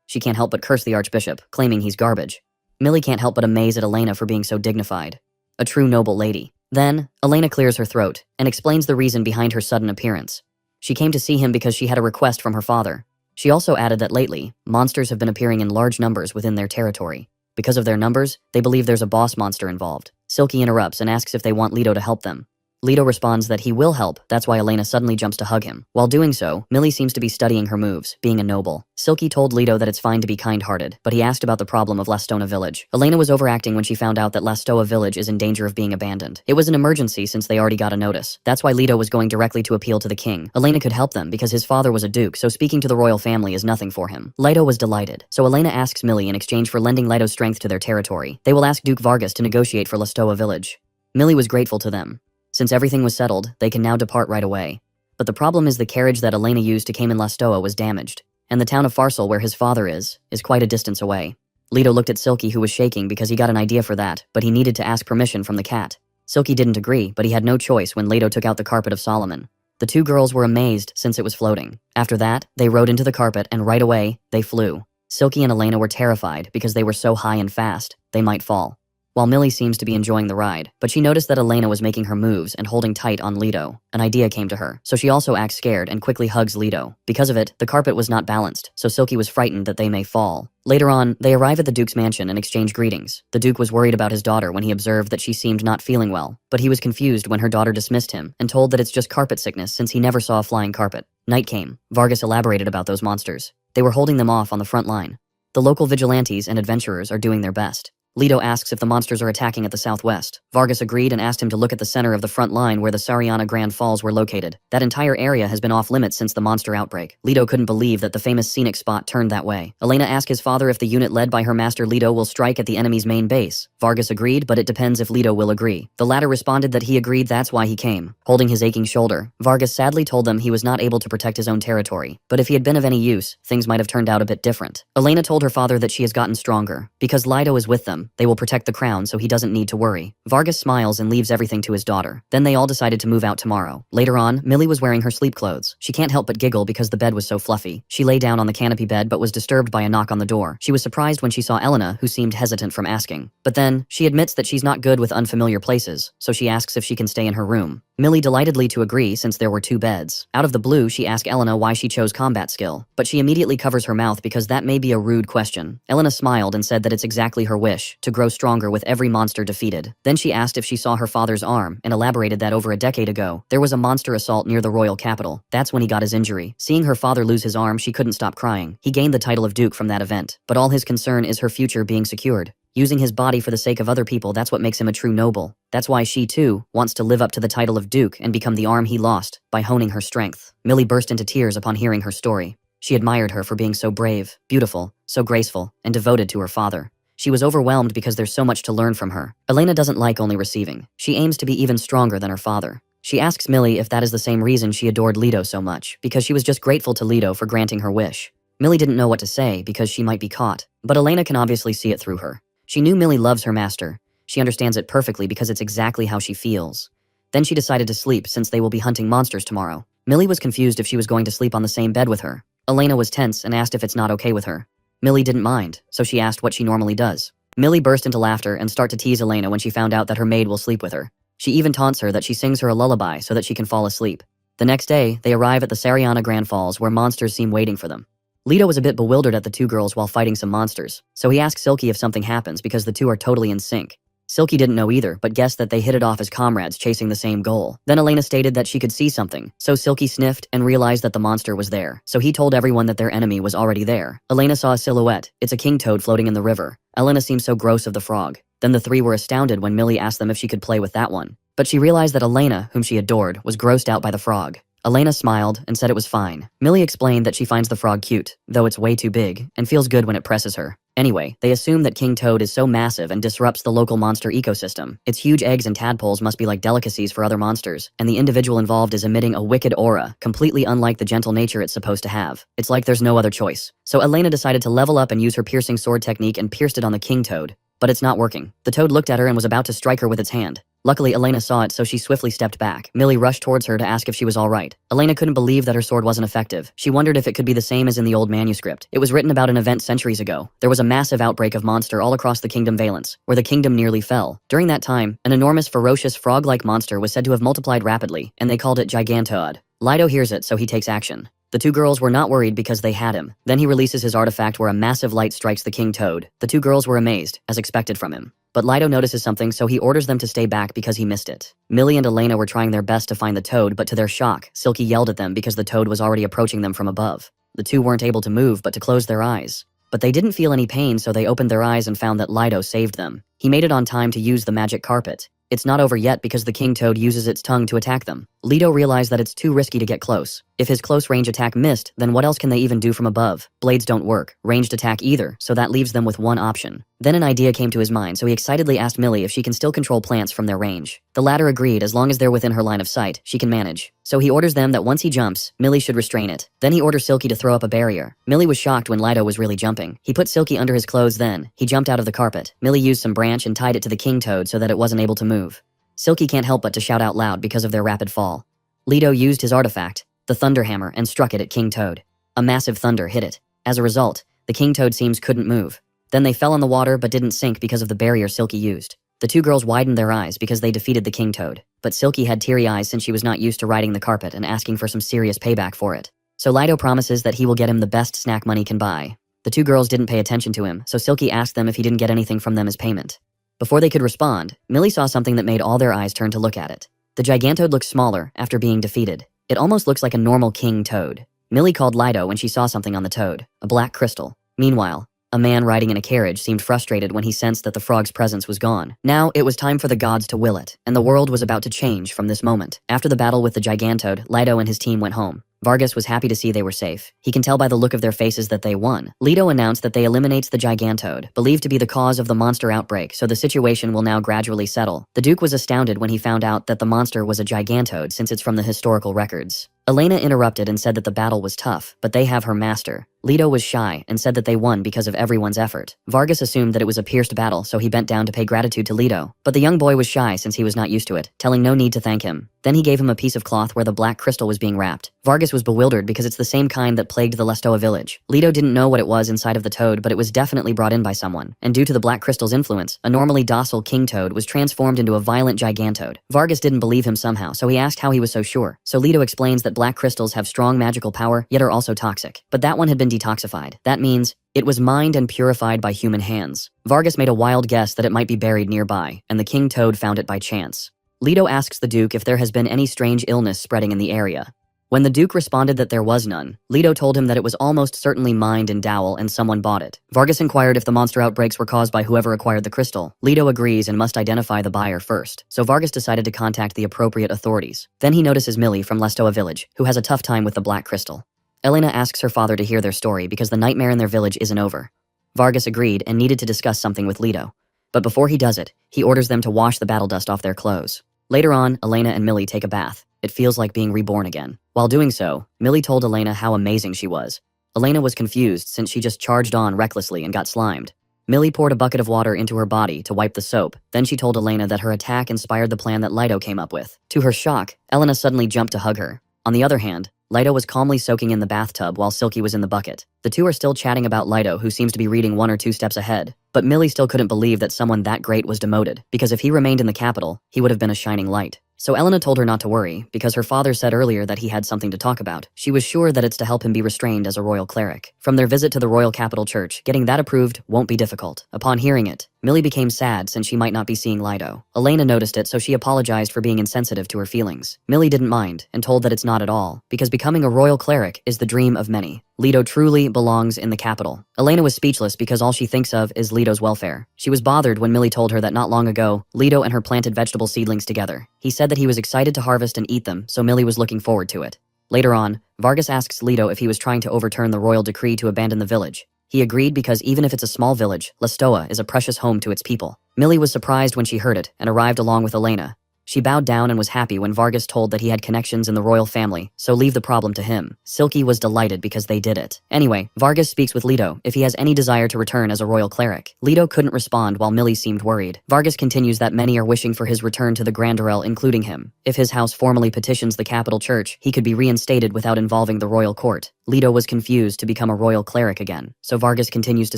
She can't help but curse the Archbishop, claiming he's garbage. Millie can't help but amaze at Elena for being so dignified. A true noble lady. Then, Elena clears her throat and explains the reason behind her sudden appearance. She came to see him because she had a request from her father. She also added that lately, monsters have been appearing in large numbers within their territory. Because of their numbers, they believe there's a boss monster involved. Silky interrupts and asks if they want Lido to help them. Lido responds that he will help, that's why Elena suddenly jumps to hug him. While doing so, Millie seems to be studying her moves, being a noble. Silky told Lido that it's fine to be kind-hearted, but he asked about the problem of Lastona village. Elena was overacting when she found out that Lastoa village is in danger of being abandoned. It was an emergency since they already got a notice. That's why Lido was going directly to appeal to the king. Elena could help them because his father was a duke, so speaking to the royal family is nothing for him. Lido was delighted, so Elena asks Millie in exchange for lending Lido's strength to their territory. They will ask Duke Vargas to negotiate for Lastoa village. Millie was grateful to them. Since everything was settled, they can now depart right away. But the problem is the carriage that Elena used to came in Lastoa was damaged, and the town of Farsal where his father is quite a distance away. Lido looked at Silky, who was shaking because he got an idea for that, but he needed to ask permission from the cat. Silky didn't agree, but he had no choice when Lido took out the carpet of Solomon. The two girls were amazed since it was floating. After that, they rode into the carpet and right away, they flew. Silky and Elena were terrified because they were so high and fast, they might fall. While Millie seems to be enjoying the ride, but she noticed that Elena was making her moves and holding tight on Lido. An idea came to her, so she also acts scared and quickly hugs Lido. Because of it, the carpet was not balanced, so Silky was frightened that they may fall. Later on, they arrive at the Duke's mansion and exchange greetings. The Duke was worried about his daughter when he observed that she seemed not feeling well, but he was confused when her daughter dismissed him and told that it's just carpet sickness since he never saw a flying carpet. Night came. Vargas elaborated about those monsters. They were holding them off on the front line. The local vigilantes and adventurers are doing their best. Lido asks if the monsters are attacking at the southwest. Vargas agreed and asked him to look at the center of the front line where the Sariana Grand Falls were located. That entire area has been off limits since the monster outbreak. Lido couldn't believe that the famous scenic spot turned that way. Elena asked his father if the unit led by her master Lido will strike at the enemy's main base. Vargas agreed, but it depends if Lido will agree. The latter responded that he agreed, that's why he came. Holding his aching shoulder, Vargas sadly told them he was not able to protect his own territory. But if he had been of any use, things might have turned out a bit different. Elena told her father that she has gotten stronger. Because Lido is with them, they will protect the crown so he doesn't need to worry. Vargas smiles and leaves everything to his daughter. Then they all decided to move out tomorrow. Later on, Millie was wearing her sleep clothes. She can't help but giggle because the bed was so fluffy. She lay down on the canopy bed but was disturbed by a knock on the door. She was surprised when she saw Elena, who seemed hesitant from asking. But then, she admits that she's not good with unfamiliar places, so she asks if she can stay in her room. Millie delightedly to agree since there were two beds. Out of the blue, she asked Elena why she chose combat skill, but she immediately covers her mouth because that may be a rude question. Elena smiled and said that it's exactly her wish, to grow stronger with every monster defeated. Then she asked if she saw her father's arm, and elaborated that over a decade ago, there was a monster assault near the royal capital. That's when he got his injury. Seeing her father lose his arm, she couldn't stop crying. He gained the title of Duke from that event, but all his concern is her future being secured. Using his body for the sake of other people, that's what makes him a true noble. That's why she, too, wants to live up to the title of Duke and become the arm he lost, by honing her strength. Millie burst into tears upon hearing her story. She admired her for being so brave, beautiful, so graceful, and devoted to her father. She was overwhelmed because there's so much to learn from her. Elena doesn't like only receiving. She aims to be even stronger than her father. She asks Millie if that is the same reason she adored Lido so much, because she was just grateful to Lido for granting her wish. Millie didn't know what to say because she might be caught, but Elena can obviously see it through her. She knew Millie loves her master. She understands it perfectly because it's exactly how she feels. Then she decided to sleep since they will be hunting monsters tomorrow. Millie was confused if she was going to sleep on the same bed with her. Elena was tense and asked if it's not okay with her. Millie didn't mind, so she asked what she normally does. Millie burst into laughter and started to tease Elena when she found out that her maid will sleep with her. She even taunts her that she sings her a lullaby so that she can fall asleep. The next day, they arrive at the Sariana Grand Falls where monsters seem waiting for them. Leto was a bit bewildered at the two girls while fighting some monsters, so he asks Silky if something happens because the two are totally in sync. Silky didn't know either, but guessed that they hit it off as comrades chasing the same goal. Then Elena stated that she could see something, so Silky sniffed and realized that the monster was there. So he told everyone that their enemy was already there. Elena saw a silhouette. It's a king toad floating in the river. Elena seemed so gross of the frog. Then the three were astounded when Millie asked them if she could play with that one. But she realized that Elena, whom she adored, was grossed out by the frog. Elena smiled and said it was fine. Millie explained that she finds the frog cute, though it's way too big, and feels good when it presses her. Anyway, they assume that King Toad is so massive and disrupts the local monster ecosystem. Its huge eggs and tadpoles must be like delicacies for other monsters, and the individual involved is emitting a wicked aura, completely unlike the gentle nature it's supposed to have. It's like there's no other choice. So Elena decided to level up and use her piercing sword technique and pierced it on the King Toad. But it's not working. The toad looked at her and was about to strike her with its hand. Luckily, Elena saw it, so she swiftly stepped back. Millie rushed towards her to ask if she was all right. Elena couldn't believe that her sword wasn't effective. She wondered if it could be the same as in the old manuscript. It was written about an event centuries ago. There was a massive outbreak of monster all across the kingdom Valence, where the kingdom nearly fell. During that time, an enormous, ferocious, frog-like monster was said to have multiplied rapidly, and they called it Gigantoad. Lido hears it, so he takes action. The two girls were not worried because they had him. Then he releases his artifact where a massive light strikes the King Toad. The two girls were amazed, as expected from him. But Lido notices something, so he orders them to stay back because he missed it. Millie and Elena were trying their best to find the toad, but to their shock, Silky yelled at them because the toad was already approaching them from above. The two weren't able to move but to close their eyes. But they didn't feel any pain, so they opened their eyes and found that Lido saved them. He made it on time to use the magic carpet. It's not over yet because the King Toad uses its tongue to attack them. Lido realized that it's too risky to get close. If his close-range attack missed, then what else can they even do from above? Blades don't work, ranged attack either, so that leaves them with one option. Then an idea came to his mind, so he excitedly asked Millie if she can still control plants from their range. The latter agreed as long as they're within her line of sight, she can manage. So he orders them that once he jumps, Millie should restrain it. Then he orders Silky to throw up a barrier. Millie was shocked when Lido was really jumping. He put Silky under his clothes then. He jumped out of the carpet. Millie used some branch and tied it to the King Toad so that it wasn't able to move. Silky can't help but to shout out loud because of their rapid fall. Lido used his artifact, the Thunder Hammer, and struck it at King Toad. A massive thunder hit it. As a result, the King Toad seems couldn't move. Then they fell in the water but didn't sink because of the barrier Silky used. The two girls widened their eyes because they defeated the King Toad, but Silky had teary eyes since she was not used to riding the carpet and asking for some serious payback for it. So Lido promises that he will get him the best snack money can buy. The two girls didn't pay attention to him, so Silky asked them if he didn't get anything from them as payment. Before they could respond, Millie saw something that made all their eyes turn to look at it. The Gigantoad looks smaller after being defeated. It almost looks like a normal King Toad. Millie called Lido when she saw something on the toad, a black crystal. Meanwhile, a man riding in a carriage seemed frustrated when he sensed that the frog's presence was gone. Now, it was time for the gods to will it, and the world was about to change from this moment. After the battle with the Gigantoad, Lido and his team went home. Vargas was happy to see they were safe. He can tell by the look of their faces that they won. Lido announced that they eliminates the Gigantoad, believed to be the cause of the monster outbreak, so the situation will now gradually settle. The Duke was astounded when he found out that the monster was a Gigantoad since it's from the historical records. Elena interrupted and said that the battle was tough, but they have her master. Lido was shy and said that they won because of everyone's effort. Vargas assumed that it was a pierced battle, so he bent down to pay gratitude to Lido. But the young boy was shy since he was not used to it, telling no need to thank him. Then he gave him a piece of cloth where the black crystal was being wrapped. Vargas was bewildered because it's the same kind that plagued the Lestoa village. Lido didn't know what it was inside of the toad, but it was definitely brought in by someone. And due to the black crystal's influence, a normally docile king toad was transformed into a violent gigantoad. Vargas didn't believe him somehow, so he asked how he was so sure. So Lido explains that black crystals have strong magical power, yet are also toxic. But that one had been detoxified. That means it was mined and purified by human hands. Vargas made a wild guess that it might be buried nearby, and the king toad found it by chance. Lido asks the Duke if there has been any strange illness spreading in the area. When the Duke responded that there was none, Lido told him that it was almost certainly mined in Dowell and someone bought it. Vargas inquired if the monster outbreaks were caused by whoever acquired the crystal. Lido agrees and must identify the buyer first, so Vargas decided to contact the appropriate authorities. Then he notices Millie from Lestoa village, who has a tough time with the black crystal. Elena asks her father to hear their story because the nightmare in their village isn't over. Vargas agreed and needed to discuss something with Lido. But before he does it, he orders them to wash the battle dust off their clothes. Later on, Elena and Millie take a bath. It feels like being reborn again. While doing so, Millie told Elena how amazing she was. Elena was confused since she just charged on recklessly and got slimed. Millie poured a bucket of water into her body to wipe the soap. Then she told Elena that her attack inspired the plan that Lido came up with. To her shock, Elena suddenly jumped to hug her. On the other hand, Lido was calmly soaking in the bathtub while Silky was in the bucket. The two are still chatting about Lido, who seems to be reading 1 or 2 steps ahead. But Millie still couldn't believe that someone that great was demoted, because if he remained in the capital, he would have been a shining light. So Elena told her not to worry, because her father said earlier that he had something to talk about. She was sure that it's to help him be restrained as a royal cleric. From their visit to the royal capital church, getting that approved won't be difficult. Upon hearing it, Millie became sad since she might not be seeing Lido. Elena noticed it, so she apologized for being insensitive to her feelings. Millie didn't mind, and told that it's not at all, because becoming a royal cleric is the dream of many. Lido truly belongs in the capital. Elena was speechless because all she thinks of is Lido's welfare. She was bothered when Millie told her that not long ago, Lido and her planted vegetable seedlings together. He said that he was excited to harvest and eat them, so Millie was looking forward to it. Later on, Vargas asks Lido if he was trying to overturn the royal decree to abandon the village. He agreed because even if it's a small village, La Stoa is a precious home to its people. Millie was surprised when she heard it and arrived along with Elena. She bowed down and was happy when Vargas told that he had connections in the royal family, so leave the problem to him. Silky was delighted because they did it. Anyway, Vargas speaks with Lido if he has any desire to return as a royal cleric. Lido couldn't respond while Millie seemed worried. Vargas continues that many are wishing for his return to the Grandorel, including him. If his house formally petitions the capital church, he could be reinstated without involving the royal court. Lido was confused to become a royal cleric again, so Vargas continues to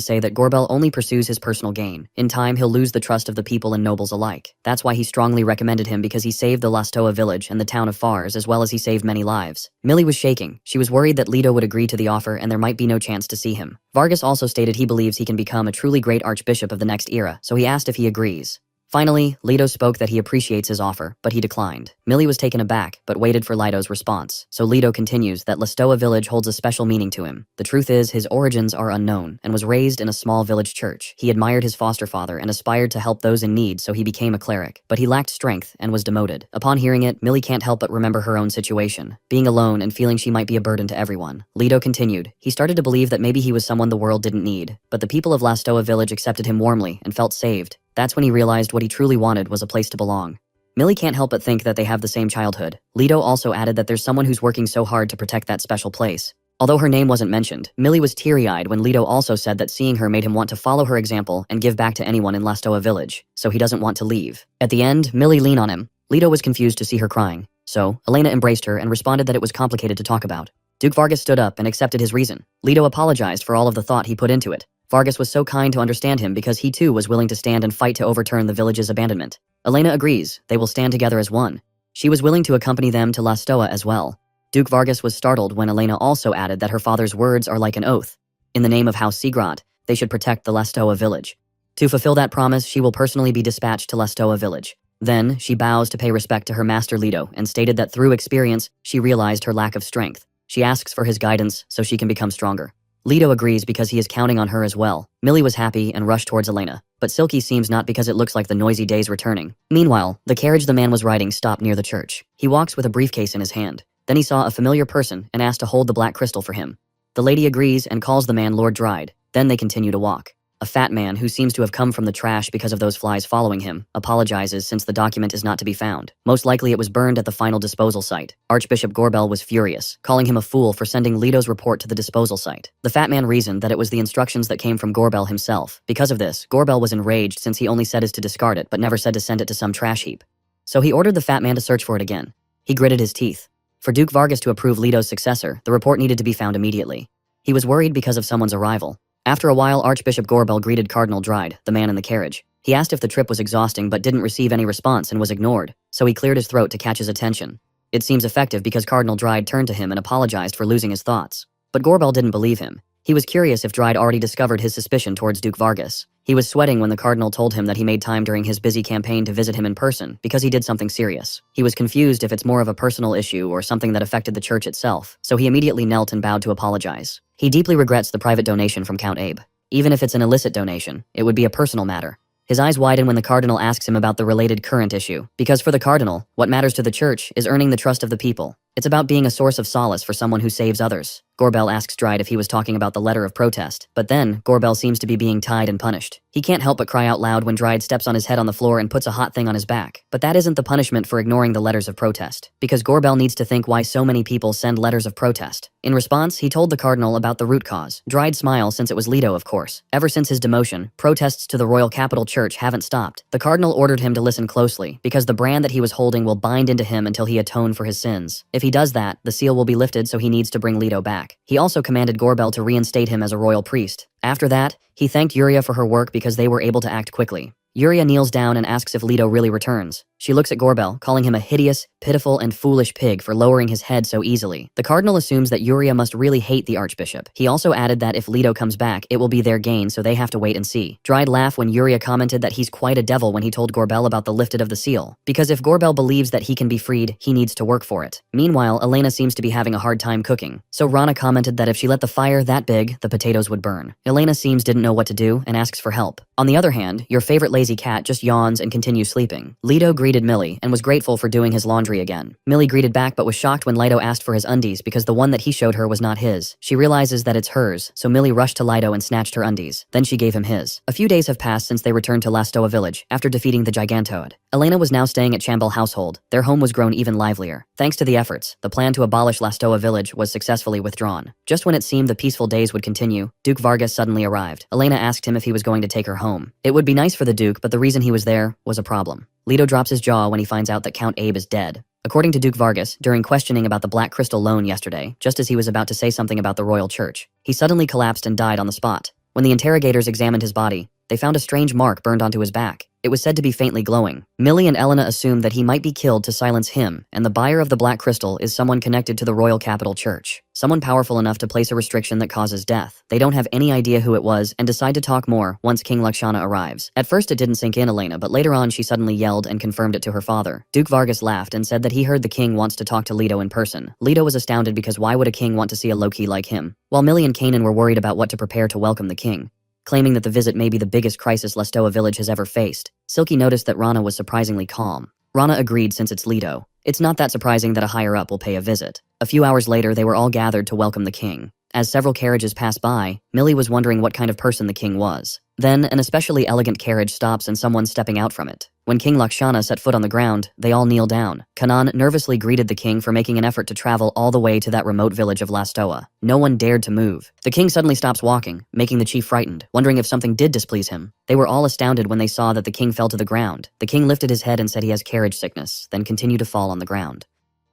say that Gorbel only pursues his personal gain. In time, he'll lose the trust of the people and nobles alike. That's why he strongly recommended him, because he saved the La Stoa village and the town of Fars, as well as he saved many lives. Millie was shaking. She was worried that Lido would agree to the offer and there might be no chance to see him. Vargas also stated he believes he can become a truly great archbishop of the next era, so he asked if he agrees. Finally, Lido spoke that he appreciates his offer, but he declined. Millie was taken aback, but waited for Lido's response. So Lido continues that La Stoa village holds a special meaning to him. The truth is, his origins are unknown, and was raised in a small village church. He admired his foster father and aspired to help those in need, so he became a cleric. But he lacked strength and was demoted. Upon hearing it, Millie can't help but remember her own situation, being alone and feeling she might be a burden to everyone. Lido continued. He started to believe that maybe he was someone the world didn't need, but the people of La Stoa village accepted him warmly and felt saved. That's when he realized what he truly wanted was a place to belong. Millie can't help but think that they have the same childhood. Lido also added that there's someone who's working so hard to protect that special place. Although her name wasn't mentioned, Millie was teary-eyed when Lido also said that seeing her made him want to follow her example and give back to anyone in La Stoa village, so he doesn't want to leave. At the end, Millie leaned on him. Lido was confused to see her crying, so Elena embraced her and responded that it was complicated to talk about. Duke Vargas stood up and accepted his reason. Lido apologized for all of the thought he put into it. Vargas was so kind to understand him because he too was willing to stand and fight to overturn the village's abandonment. Elena agrees, they will stand together as one. She was willing to accompany them to La Stoa as well. Duke Vargas was startled when Elena also added that her father's words are like an oath. In the name of House Seagrot, they should protect the La Stoa village. To fulfill that promise, she will personally be dispatched to La Stoa village. Then, she bows to pay respect to her master Lido and stated that through experience, she realized her lack of strength. She asks for his guidance so she can become stronger. Lido agrees because he is counting on her as well. Millie was happy and rushed towards Elena, but Silky seems not because it looks like the noisy day's returning. Meanwhile, the carriage the man was riding stopped near the church. He walks with a briefcase in his hand. Then he saw a familiar person and asked to hold the black crystal for him. The lady agrees and calls the man Lord Dried. Then they continue to walk. A fat man who seems to have come from the trash because of those flies following him apologizes since the document is not to be found. Most likely it was burned at the final disposal site. Archbishop Gorbel was furious, calling him a fool for sending Lido's report to the disposal site. The fat man reasoned that it was the instructions that came from Gorbel himself. Because of this, Gorbel was enraged since he only said is to discard it but never said to send it to some trash heap. So he ordered the fat man to search for it again. He gritted his teeth. For Duke Vargas to approve Lido's successor, the report needed to be found immediately. He was worried because of someone's arrival. After a while, Archbishop Gorbel greeted Cardinal Dried, the man in the carriage. He asked if the trip was exhausting but didn't receive any response and was ignored, so he cleared his throat to catch his attention. It seems effective because Cardinal Dried turned to him and apologized for losing his thoughts. But Gorbel didn't believe him. He was curious if Dried already discovered his suspicion towards Duke Vargas. He was sweating when the Cardinal told him that he made time during his busy campaign to visit him in person because he did something serious. He was confused if it's more of a personal issue or something that affected the church itself, so he immediately knelt and bowed to apologize. He deeply regrets the private donation from Count Abe. Even if it's an illicit donation, it would be a personal matter. His eyes widen when the Cardinal asks him about the related current issue, because for the Cardinal, what matters to the church is earning the trust of the people. It's about being a source of solace for someone who saves others. Gorbel asks Dryde if he was talking about the letter of protest, but then, Gorbel seems to be being tied and punished. He can't help but cry out loud when Dryde steps on his head on the floor and puts a hot thing on his back. But that isn't the punishment for ignoring the letters of protest, because Gorbel needs to think why so many people send letters of protest. In response, he told the cardinal about the root cause. Dryde smiled since it was Leto, of course. Ever since his demotion, protests to the Royal Capital Church haven't stopped. The cardinal ordered him to listen closely, because the brand that he was holding will bind into him until he atoned for his sins. If he does that, the seal will be lifted, so he needs to bring Leto back. He also commanded Gorbel to reinstate him as a royal priest. After that, he thanked Yuria for her work because they were able to act quickly. Yuria kneels down and asks if Leto really returns. She looks at Gorbel, calling him a hideous, pitiful, and foolish pig for lowering his head so easily. The cardinal assumes that Yuria must really hate the archbishop. He also added that if Leto comes back, it will be their gain, so they have to wait and see. Dryde laughed when Yuria commented that he's quite a devil when he told Gorbel about the lifted of the seal. Because if Gorbel believes that he can be freed, he needs to work for it. Meanwhile, Elena seems to be having a hard time cooking. So Rana commented that if she let the fire that big, the potatoes would burn. Elena seems didn't know what to do and asks for help. On the other hand, your favorite lazy cat just yawns and continues sleeping. Leto greeted Millie and was grateful for doing his laundry again. Millie greeted back but was shocked when Leto asked for his undies because the one that he showed her was not his. She realizes that it's hers, so Millie rushed to Leto and snatched her undies. Then she gave him his. A few days have passed since they returned to Lastoa village after defeating the Gigantoid. Elena was now staying at Chambel household. Their home was grown even livelier. Thanks to the efforts, the plan to abolish Lastoa village was successfully withdrawn. Just when it seemed the peaceful days would continue, Duke Vargas suddenly arrived. Elena asked him if he was going to take her home. It would be nice for the Duke, but the reason he was there was a problem. Leto drops his jaw when he finds out that Count Abe is dead. According to Duke Vargas, during questioning about the Black Crystal loan yesterday, just as he was about to say something about the Royal Church, he suddenly collapsed and died on the spot. When the interrogators examined his body, they found a strange mark burned onto his back. It was said to be faintly glowing. Millie and Elena assumed that he might be killed to silence him, and the buyer of the Black Crystal is someone connected to the Royal Capital Church. Someone powerful enough to place a restriction that causes death. They don't have any idea who it was and decide to talk more once King Lakshana arrives. At first it didn't sink in Elena, but later on she suddenly yelled and confirmed it to her father. Duke Vargas laughed and said that he heard the king wants to talk to Leto in person. Leto was astounded because why would a king want to see a Loki like him? While Millie and Kanan were worried about what to prepare to welcome the king, claiming that the visit may be the biggest crisis Lastoa village has ever faced, Silky noticed that Rana was surprisingly calm. Rana agreed since it's Leto. It's not that surprising that a higher-up will pay a visit. A few hours later, they were all gathered to welcome the king. As several carriages passed by, Millie was wondering what kind of person the king was. Then, an especially elegant carriage stops and someone's stepping out from it. When King Lakshana set foot on the ground, they all kneel down. Kanan nervously greeted the king for making an effort to travel all the way to that remote village of Lastoa. No one dared to move. The king suddenly stops walking, making the chief frightened, wondering if something did displease him. They were all astounded when they saw that the king fell to the ground. The king lifted his head and said he has carriage sickness, then continued to fall on the ground.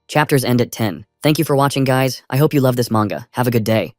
Chapters end at 10. Thank you for watching, guys. I hope you love this manga. Have a good day.